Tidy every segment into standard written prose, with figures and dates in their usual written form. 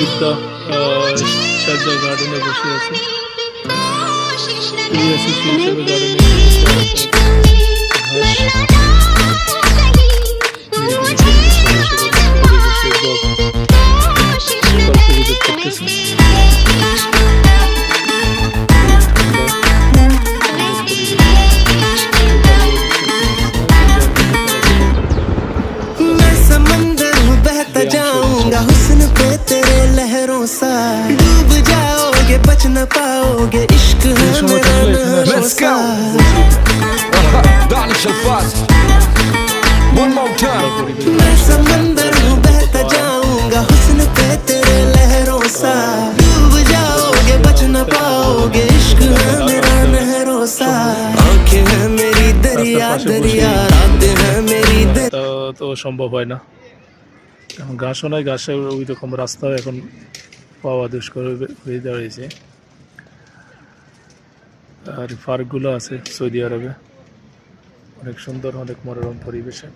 Jeddah Sharjah গার্ডেনে বসে আছি। প্রিয়াসী সেই হিসেবে গার্ডেনে ঘাস গল্প করতেছে। जाऊंगा हुस्न पे तेरे लहरों सा डूब जाओगे बच न पाओगे इश्क है मेरा नहरों सा मैं समंदर हूँ बहता जाऊंगा हुस्न पे तेरे लहरों सा डूब जाओगे बच न पाओगे इश्क है मेरा नहरों सा आंखें हैं मेरी दरिया दरिया रातें हैं मेरी তো সম্ভব হয় না। এখন ঘাসও নাই, ঘাসের ওই রকম রাস্তাও এখন পাওয়া দুষ্কর হয়ে দাঁড়িয়েছে। আর পার্কগুলো আছে সৌদি আরবে, অনেক সুন্দর, অনেক মনোরম পরিবেশে।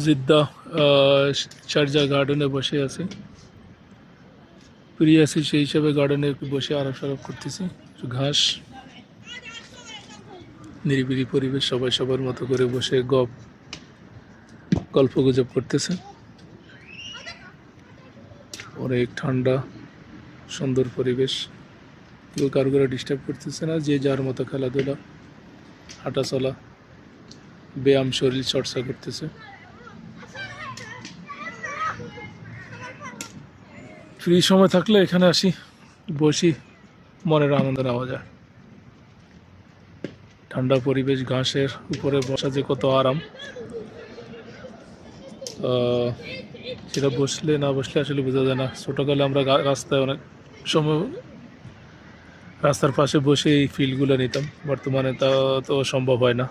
জিদ্দা শারজা গার্ডেনে বসে আছি। প্রিয়াসী সেই হিসাবে গার্ডেনে বসে আরাম সারাম করতেছি। ঘাস, নিরিবিলি পরিবেশ, সবাই সবার মতো করে বসে গল্প গুজব করতেছে। অনেক ঠান্ডা সুন্দর পরিবেশ, কেউ কারো করে ডিস্টার্ব করতেছে না, যে যার মতো খেলাধুলা, হাঁটা চলা, ব্যায়াম, শরীর চর্চা করতেছে। ফ্রি সময় থাকলে এখানে আসি, বসি, মনের আনন্দ নেওয়া যায়। ঠান্ডা পরিবেশ, ঘাসের উপরে বসা যে কত আরাম, সেটা বসলে না বসলে আসলে বোঝা যায় না। ছোটোকালে আমরা রাস্তায় অনেক সময় রাস্তার পাশে বসে এই ফিলগুলো নিতাম, বর্তমানে তা তো সম্ভব হয় না।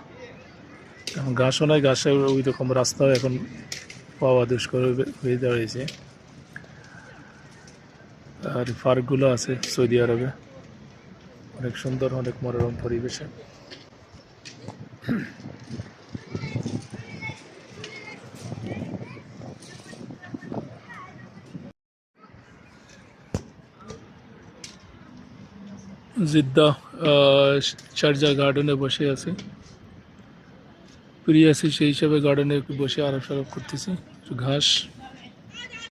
এখন ঘাসও নাই, ঘাসের ওই রকম রাস্তাও এখন পাওয়া দুষ্কর হয়ে দাঁড়িয়েছে। আর পার্কগুলো আছে সৌদি আরবে, অনেক সুন্দর, অনেক মনোরম পরিবেশে। জিদ্দা শারজা গার্ডেনে বসে আছি। প্রিয়াসী সেই হিসাবে গার্ডেনে বসে আরাম সারাম করতেছি। ঘাস,